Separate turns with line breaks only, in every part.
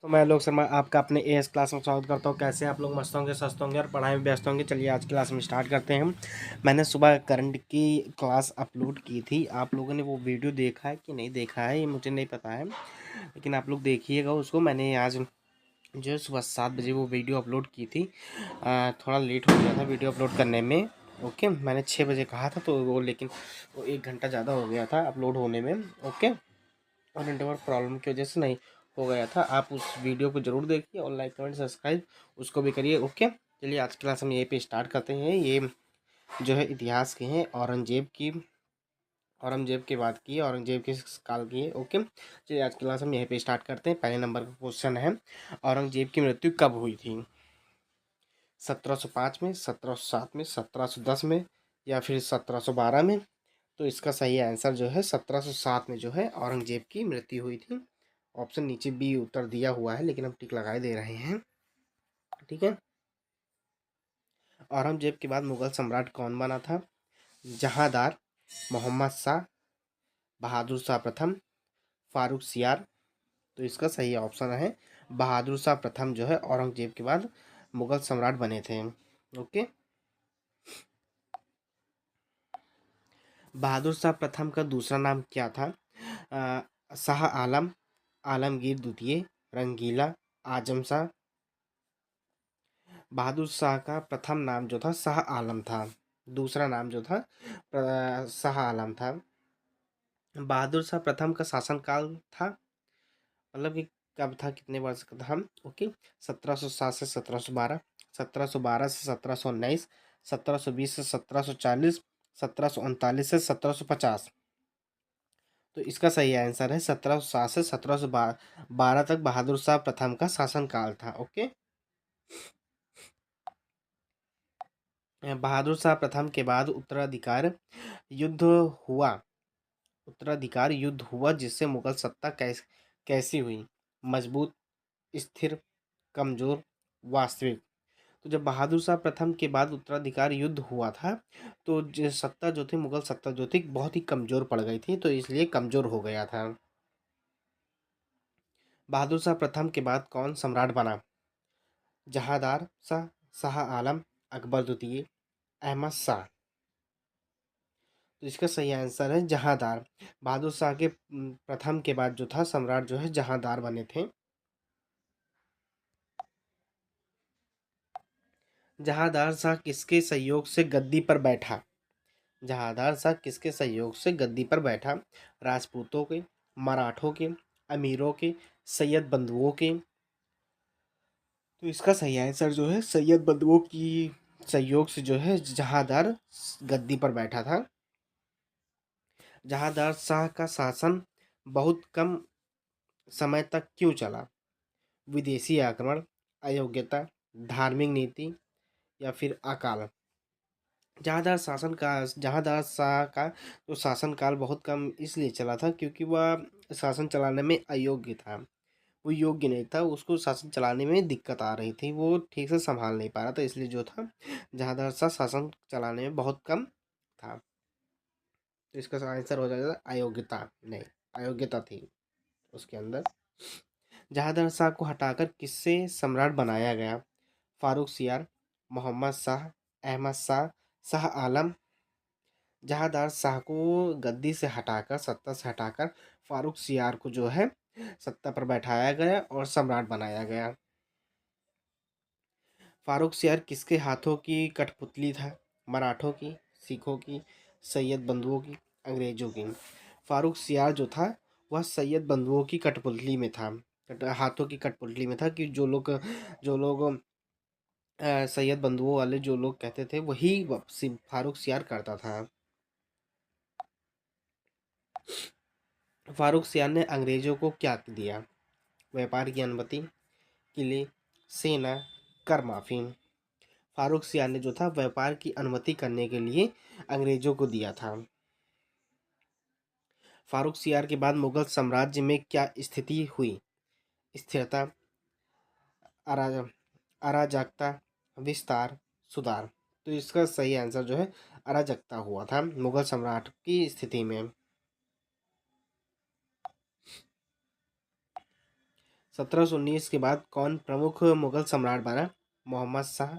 तो मैं लोग शर्मा आपका अपने एएस क्लास में स्वागत करता हूँ। कैसे आप लोग मस्त होंगे, स्वस्थ होंगे और पढ़ाई में व्यस्त होंगे। चलिए आज की क्लास में स्टार्ट करते हैं हम। मैंने सुबह करंट की क्लास अपलोड की थी। आप लोगों ने वो वीडियो देखा है कि नहीं देखा है ये मुझे नहीं पता है, लेकिन आप लोग देखिएगा उसको। मैंने आज जो है सुबह 7 बजे वो वीडियो अपलोड की थी। थोड़ा लेट हो गया था वीडियो अपलोड करने में। ओके, मैंने 6 बजे कहा था तो वो, लेकिन वो 1 घंटा ज़्यादा हो गया था अपलोड होने में। ओके, और नेटवर्क प्रॉब्लम की वजह से नहीं हो गया था। आप उस वीडियो को जरूर देखिए और लाइक कमेंट सब्सक्राइब उसको भी करिए। ओके, चलिए आज की क्लास हम यहीं पे स्टार्ट करते हैं। ये जो है इतिहास के हैं, औरंगजेब की बात की है, औरंगजेब के काल की है। ओके, चलिए आज की क्लास हम यहीं पे स्टार्ट करते हैं। पहले नंबर का क्वेश्चन है, औरंगजेब की मृत्यु कब हुई थी? 1705 में, 1707 में, 1710 में या फिर 1712 में? तो इसका सही आंसर जो है 1707 में जो है औरंगजेब की मृत्यु हुई थी। ऑप्शन नीचे बी उत्तर दिया हुआ है, लेकिन हम टिक लगाए दे रहे हैं। ठीक है, औरंगजेब के बाद मुगल सम्राट कौन बना था? जहांदार, मोहम्मद शाह, बहादुर शाह प्रथम, फारूक सियार? तो इसका सही ऑप्शन है बहादुर शाह प्रथम जो है औरंगजेब के बाद मुगल सम्राट बने थे। ओके, बहादुर शाह प्रथम का दूसरा नाम क्या था? शाह आलम, आलमगीर द्वितीय, रंगीला, आजम शाह? बहादुर शाह का प्रथम नाम जो था शाह आलम था, दूसरा नाम जो था शाह आलम था। बहादुर शाह प्रथम का शासनकाल था, मतलब कि कब था, कितने वर्ष का था? ओके, 1707 से 1712, 1712 से 1719, 1720 से 1740, 1739 से 1750? तो इसका सही आंसर है 1707 से 1712 तक बहादुर शाह प्रथम का शासनकाल था। ओके, बहादुर शाह प्रथम के बाद युद्ध हुआ उत्तराधिकार युद्ध हुआ जिससे मुगल सत्ता कैसी हुई? मजबूत, स्थिर, कमजोर, वास्तविक? तो जब बहादुर शाह प्रथम के बाद उत्तराधिकार युद्ध हुआ था तो जो सत्ता जो थी, मुगल सत्ता जो थी, बहुत ही कमजोर पड़ गई थी, तो इसलिए कमजोर हो गया था। बहादुर शाह प्रथम के बाद कौन सम्राट बना? जहांदार शाह, शाह आलम, अकबर द्वितीय, अहमद शाह? तो इसका सही आंसर है जहांदार। बहादुर शाह के प्रथम के बाद जो था सम्राट जो है जहांदार बने थे। जहांदार शाह किसके सहयोग से गद्दी पर बैठा? जहांदार शाह किसके सहयोग से गद्दी पर बैठा? राजपूतों के, मराठों के, अमीरों के, सैयद बंधुओं के? तो इसका सही आंसर जो है सैयद बंधुओं की सहयोग से जो है जहांदार गद्दी पर बैठा था। जहांदार शाह का शासन बहुत कम समय तक क्यों चला? विदेशी आक्रमण, अयोग्यता, धार्मिक नीति या फिर अकाल? जहांदार शाह का जो शासनकाल बहुत कम इसलिए चला था क्योंकि वह शासन चलाने में अयोग्य था। वो योग्य नहीं था, उसको शासन चलाने में दिक्कत आ रही थी, वो ठीक से संभाल नहीं पा रहा था, इसलिए जो था जहांदार शाह शासन चलाने में बहुत कम था। तो इसका आंसर हो जाएगा अयोग्यता। नहीं, अयोग्यता थी उसके अंदर। जहांदार शाह को हटाकर किससे सम्राट बनाया गया? फारूक सियार, मोहम्मद शाह, अहमद शाह, शाह आलम? जहांदार शाह को गद्दी से हटाकर, सत्ता से हटाकर फारूक सियार को जो है सत्ता पर बैठाया गया और सम्राट बनाया गया। फारूक सियार किसके हाथों की कठपुतली था? मराठों की, सिखों की, सैयद बंधुओं की, अंग्रेजों की? फारूक सियार जो था वह सैयद बंधुओं की कठपुतली में था, हाथों की कठपुतली में था, कि जो लोग सैयद बंधुओं वाले जो लोग कहते थे वही फारूक सियार करता था। फारूक सियार ने अंग्रेजों को क्या दिया? व्यापार की अनुमति, किले, सेना, कर माफी? फारूक सियार ने जो था व्यापार की अनुमति करने के लिए अंग्रेजों को दिया था। फारूक सियार के बाद मुगल साम्राज्य में क्या स्थिति हुई? स्थिरता, अरा अराजकता, विस्तार, सुधार? तो इसका सही आंसर जो है अराजकता हुआ था मुगल सम्राट की स्थिति में। 1719 के बाद कौन प्रमुख मुगल सम्राट बना? मोहम्मद शाह,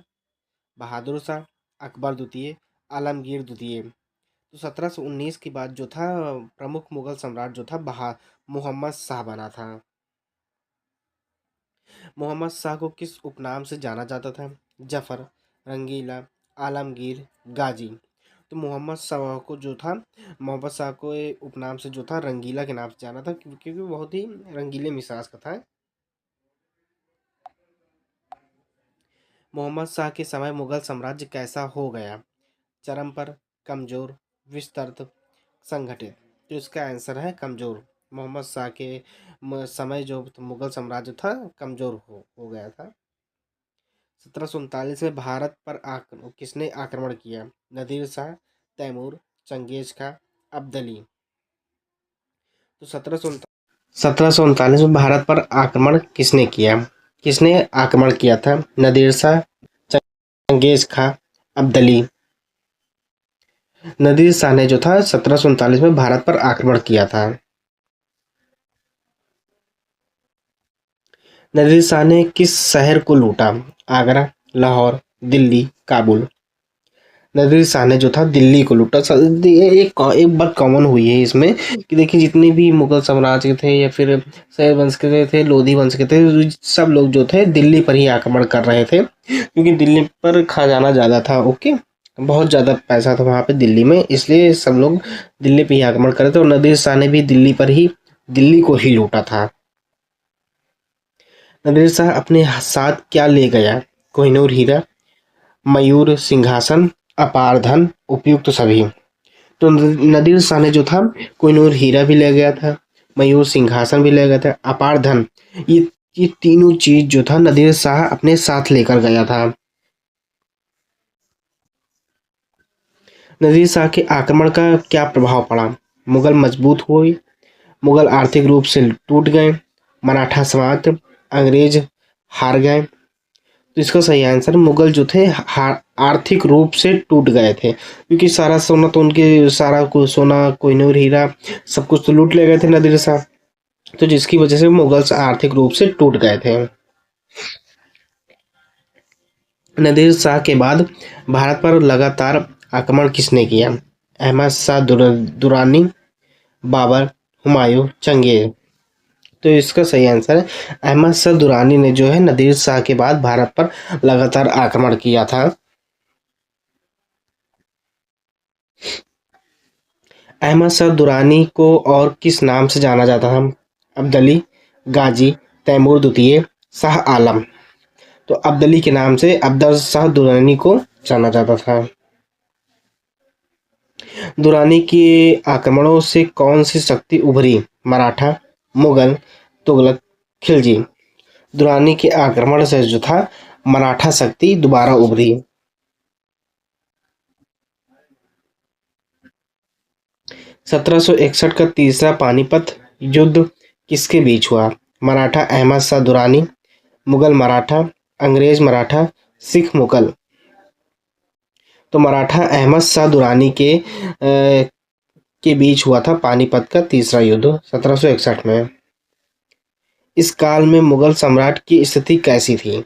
बहादुर शाह, अकबर द्वितीय, आलमगीर द्वितीय। तो 1719 के बाद जो था प्रमुख मुगल सम्राट जो था बहा मोहम्मद शाह बना था। मोहम्मद शाह को किस उपनाम से जाना जाता था? जफर, रंगीला, आलमगीर, गाजी। तो मोहम्मद शाह को जो था मोहम्मद शाह को ये उपनाम से जो था रंगीला के नाम से जाना था, क्योंकि वो बहुत ही रंगीले मिजाज का था। मोहम्मद शाह के समय मुगल साम्राज्य कैसा हो गया? चरम पर, कमजोर, विस्तृत, संगठित। तो इसका आंसर है कमजोर। मोहम्मद शाह के समय जो मुगल साम्राज्य था कमजोर हो गया था। 1739 में भारत पर किसने आक्रमण किया? नदीर शाह, तैमूर, चंगेज खां, अब्दली। तो 1739 में भारत पर आक्रमण किसने किया? किसने आक्रमण किया था? नदीर शाह, चंगेज खां, अब्दली। नदीर शाह ने जो था 1739 में भारत पर आक्रमण किया था। नदीर शाह ने किस शहर को लूटा? आगरा, लाहौर, दिल्ली, काबुल। नदीर शाह ने जो था दिल्ली को लूटा। एक बात कॉमन हुई है इसमें कि देखिए जितने भी मुगल साम्राज्य के थे या फिर शैल वंश के थे, लोधी वंश के थे, सब लोग जो थे दिल्ली पर ही आक्रमण कर रहे थे, क्योंकि दिल्ली पर खजाना ज़्यादा था। ओके, बहुत ज़्यादा पैसा था वहाँ पे दिल्ली में, इसलिए सब लोग दिल्ली पे ही आक्रमण कर रहे थे और नदीर शाह ने भी दिल्ली को ही लूटा था। नदीर शाह अपने साथ क्या ले गया? कोहिनूर हीरा, मयूर सिंहासन, अपार धन, उपयुक्त सभी। तो नदीर शाह ने जो था कोहिनूर हीरा भी ले गया था, मयूर सिंहासन भी ले गया था, अपार धन। ये ये तीनों चीज जो था नदीर शाह अपने साथ लेकर गया था। नदीर शाह के आक्रमण का क्या प्रभाव पड़ा? मुगल मजबूत हुए, मुगल आर्थिक रूप से टूट गए, मराठा समाप्त, अंग्रेज हार गए। तो इसका सही आंसर मुगल जो थे आर्थिक रूप से टूट गए थे, क्योंकि सारा सोना तो उनके सारा को सोना कोहिनूर हीरा सब कुछ तो लूट ले गए थे नदीर शाह, तो जिसकी वजह से मुगल आर्थिक रूप से टूट गए थे। नदीर शाह के बाद भारत पर लगातार आक्रमण किसने किया? अहमद शाह दुरानी, बाबर, हुमायूं, चंगेज। तो इसका सही आंसर है अहमद शाह दुरानी ने जो है नदीर शाह के बाद भारत पर लगातार आक्रमण किया था। अहमद शाह दुरानी को और किस नाम से जाना जाता था? अब्दली, गाजी, तैमूर द्वितीय, शाह आलम। तो अब्दली के नाम से अब्दल शाह दुरानी को जाना जाता था। दुरानी के आक्रमणों से कौन सी शक्ति उभरी? मराठा, मुगल, तुगलक, खिलजी। दुरानी के आक्रमण से जो था मराठा शक्ति दोबारा उभरी। 1761 का तीसरा पानीपत युद्ध किसके बीच हुआ? मराठा अहमद शाह दुरानी, मुगल मराठा, अंग्रेज मराठा, सिख मुगल। तो मराठा अहमद शाह दुरानी के बीच हुआ था पानीपत का तीसरा युद्ध 1761 में। इस काल में मुगल सम्राट की स्थिति कैसी थी?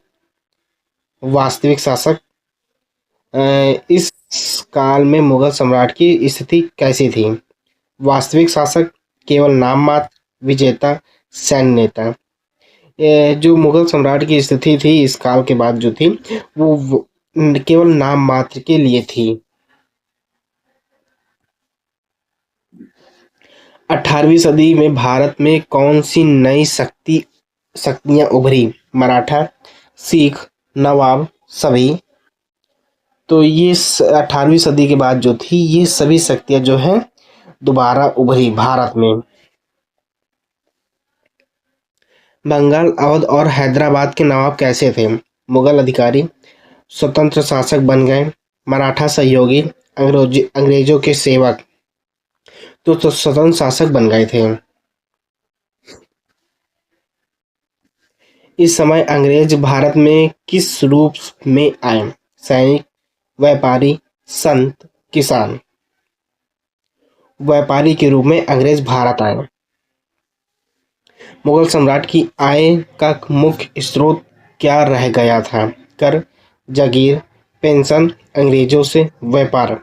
वास्तविक शासक। इस काल में मुगल सम्राट की स्थिति कैसी थी? वास्तविक शासक, केवल नाम मात्र, विजेता, सैन्य नेता। जो मुगल सम्राट की स्थिति थी इस काल के बाद जो थी वो केवल नाम मात्र के लिए थी। 18वीं सदी में भारत में कौन सी नई शक्तियां उभरी? मराठा, सिख, नवाब, सभी। तो ये 18वीं सदी के बाद जो थी ये सभी शक्तियां जो हैं दोबारा उभरी भारत में। बंगाल, अवध और हैदराबाद के नवाब कैसे थे? मुगल अधिकारी, स्वतंत्र शासक बन गए, मराठा सहयोगी, अंग्रेजों के सेवक। तो स्वतंत्र शासक बन गए थे। इस समय अंग्रेज भारत में किस रूप में आए? सैनिक, व्यापारी, संत, किसान। व्यापारी के रूप में अंग्रेज भारत आए। मुगल सम्राट की आय का मुख्य स्रोत क्या रह गया था? कर, जागीर, पेंशन, अंग्रेजों से व्यापार।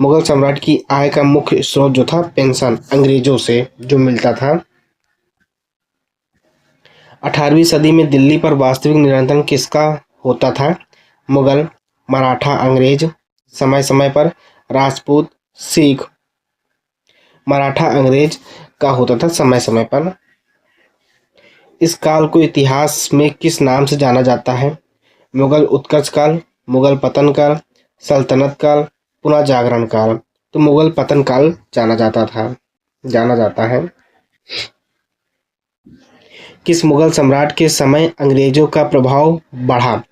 मुगल सम्राट की आय का मुख्य स्रोत जो था पेंशन, अंग्रेजों से जो मिलता था। 18वीं सदी में दिल्ली पर वास्तविक नियंत्रण किसका होता था? मुगल, मराठा, अंग्रेज, समय समय पर राजपूत, सिख। मराठा अंग्रेज का होता था समय समय पर। इस काल को इतिहास में किस नाम से जाना जाता है? मुगल उत्कर्ष काल, मुगल पतन काल, सल्तनत काल, पुनः जागरण काल। तो मुगल पतन काल जाना जाता है। किस मुगल सम्राट के समय अंग्रेजों का प्रभाव बढ़ा?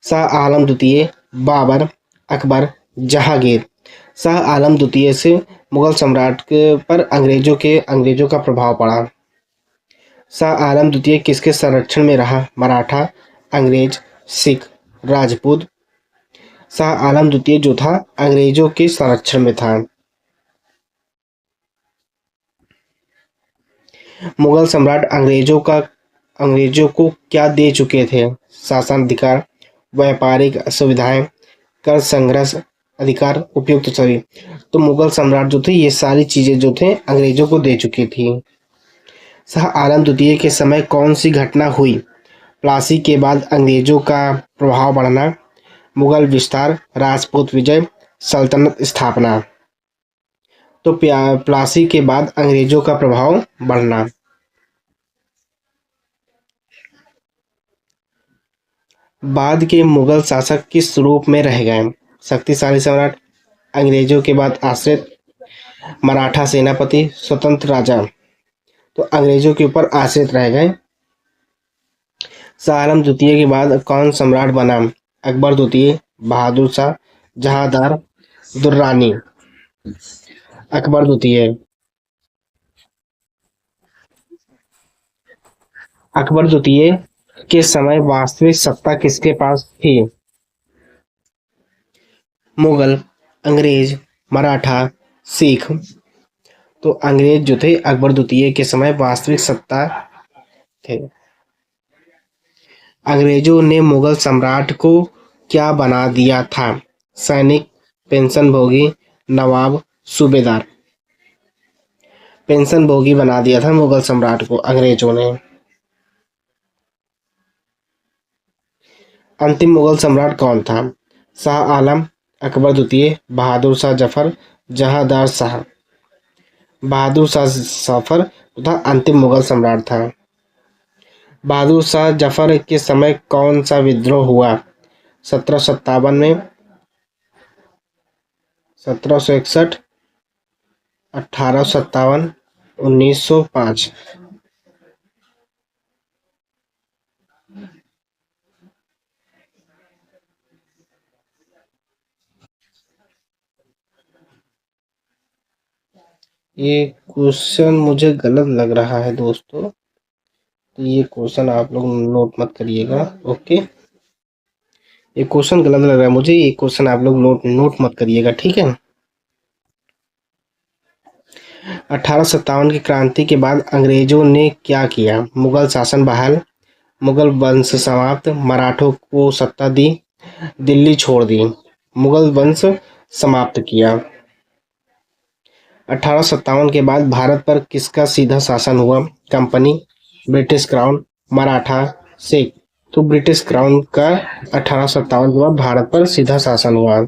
शाह आलम द्वितीय, बाबर, अकबर, जहांगीर। शाह आलम द्वितीय से मुगल सम्राट के पर अंग्रेजों का प्रभाव पड़ा। शाह आलम द्वितीय किसके संरक्षण में रहा? मराठा, अंग्रेज, सिख, राजपूत। शाह आलम द्वितीय जो था अंग्रेजों के संरक्षण में था। मुगल सम्राट अंग्रेजों को क्या दे चुके थे? शासन अधिकार, व्यापारिक सुविधाएं, कर संग्रह अधिकार, उपयुक्त सभी। तो मुगल सम्राट जो थे ये सारी चीजें जो थे अंग्रेजों को दे चुकी थी। शाह आलम द्वितीय के समय कौन सी घटना हुई? प्लासी के बाद अंग्रेजों का प्रभाव बढ़ना, मुगल विस्तार, राजपूत विजय, सल्तनत स्थापना। तो प्लासी के बाद अंग्रेजों का प्रभाव बढ़ना। बाद के मुगल शासक किस रूप में रह गए? शक्तिशाली सम्राट, अंग्रेजों के बाद आश्रित, मराठा सेनापति, स्वतंत्र राजा। तो अंग्रेजों के ऊपर आश्रित रह गए। शाह आलम द्वितीय के बाद कौन सम्राट बना? अकबर द्वितीय, बहादुर शाह, जहांदार, दुर्रानी। अकबर द्वितीय। अकबर द्वितीय के समय वास्तविक सत्ता किसके पास थी? मुगल, अंग्रेज, मराठा, सिख। तो अंग्रेज जो थे अकबर द्वितीय के समय वास्तविक सत्ता थे। अंग्रेजों ने मुगल सम्राट को क्या बना दिया था? सैनिक, पेंशन भोगी, नवाब, सूबेदार। पेंशन भोगी बना दिया था मुगल सम्राट को अंग्रेजों ने। अंतिम मुगल सम्राट कौन था? शाह आलम, अकबर द्वितीय, बहादुर शाह जफर, जहांदार शाह। बहादुर शाह जफर तथा अंतिम मुगल सम्राट था। बहादुर शाह जफर के समय कौन सा विद्रोह हुआ? 1757 में, 1761, 1857, 1905। ये क्वेश्चन मुझे गलत लग रहा है दोस्तों, तो ये क्वेश्चन आप लोग नोट मत करिएगा। ओके, ये क्वेश्चन गलत लग रहा है मुझे, ये क्वेश्चन आप लोग नोट मत करिएगा, ठीक है। 1857 की क्रांति के बाद अंग्रेजों ने क्या किया? मुगल शासन बहाल, मुगल वंश समाप्त, मराठों को सत्ता दी, दिल्ली छोड़ दी। मुगल वंश समाप्त किया। 1857 के बाद भारत पर किसका सीधा शासन हुआ? Company, British crown, Maratha, Sikh. तो ब्रिटिश क्राउन का 1857 के बाद भारत पर सीधा शासन हुआ।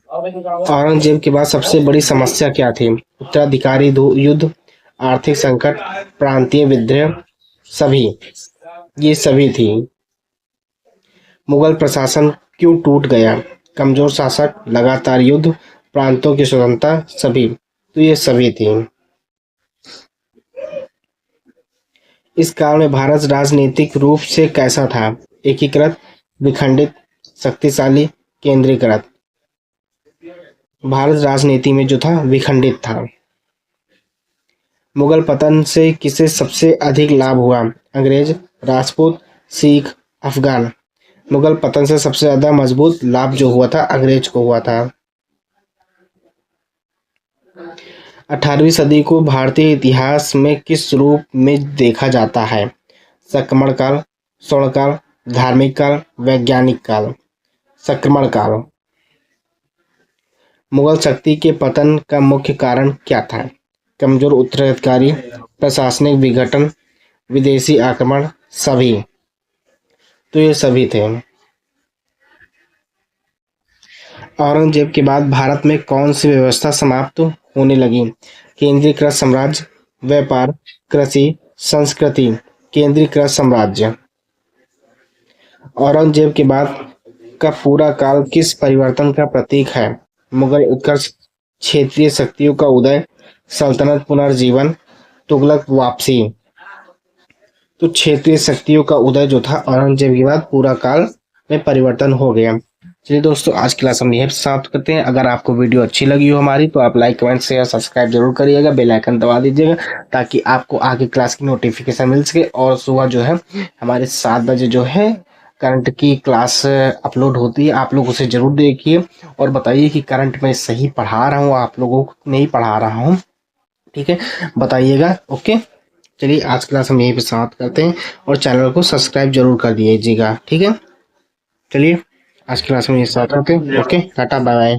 औरंगजेब के बाद सबसे बड़ी समस्या क्या थी? उत्तराधिकारी युद्ध, आर्थिक संकट, प्रांतीय विद्रोह, सभी। ये सभी थी। मुगल प्रशासन क्यों टूट गया? कमजोर शासक, लगातार युद्ध, प्रांतों की स्वतंत्रता, सभी। तो ये सभी थी। इस काल में भारत राजनीतिक रूप से कैसा था? एकीकृत, विखंडित, शक्तिशाली, केंद्रीकृत। भारत राजनीति में जो था विखंडित था। मुगल पतन से किसे सबसे अधिक लाभ हुआ? अंग्रेज, राजपूत, सिख, अफगान। मुगल पतन से सबसे ज्यादा मजबूत लाभ जो हुआ था अंग्रेज को हुआ था। 18वीं सदी को भारतीय इतिहास में किस रूप में देखा जाता है? संक्रमण काल, स्वर्ण काल, धार्मिक काल, वैज्ञानिक काल। संक्रमण काल। मुगल शक्ति के पतन का मुख्य कारण क्या था? कमजोर उत्तराधिकारी, प्रशासनिक विघटन, विदेशी आक्रमण, सभी। तो ये सभी थे। औरंगजेब के बाद भारत में कौन सी व्यवस्था समाप्त होने लगी? केंद्रीकृत साम्राज्य, व्यापार, कृषि, संस्कृति। केंद्रीकृत साम्राज्य। औरंगजेब के बाद का पूरा काल किस परिवर्तन का प्रतीक है? मुगल उत्कर्ष, क्षेत्रीय शक्तियों का उदय, सल्तनत पुनर्जीवन, तुगलक वापसी। तो क्षेत्रीय शक्तियों का उदय जो था औरंगजेब के बाद पूरा काल में परिवर्तन हो गया। चलिए दोस्तों, आज की क्लास हम यहीं पे समाप्त करते हैं। अगर आपको वीडियो अच्छी लगी हो हमारी तो आप लाइक, कमेंट, शेयर, सब्सक्राइब जरूर करिएगा, बेल आइकन दबा दीजिएगा ताकि आपको आगे क्लास की नोटिफिकेशन मिल सके। और सुबह जो है हमारे 7 बजे जो है करंट की क्लास अपलोड होती है, आप लोग उसे जरूर देखिए और बताइए कि करंट में सही पढ़ा रहा हूँ, आप लोगों को नहीं पढ़ा रहा हूँ। ठीक है, बताइएगा। ओके, चलिए आज क्लास हम यहीं पे समाप्त करते हैं और चैनल को सब्सक्राइब जरूर कर दीजिएगा। ठीक है, चलिए आज क्लास में ये समाप्त करते हैं। Okay, tata, bye bye.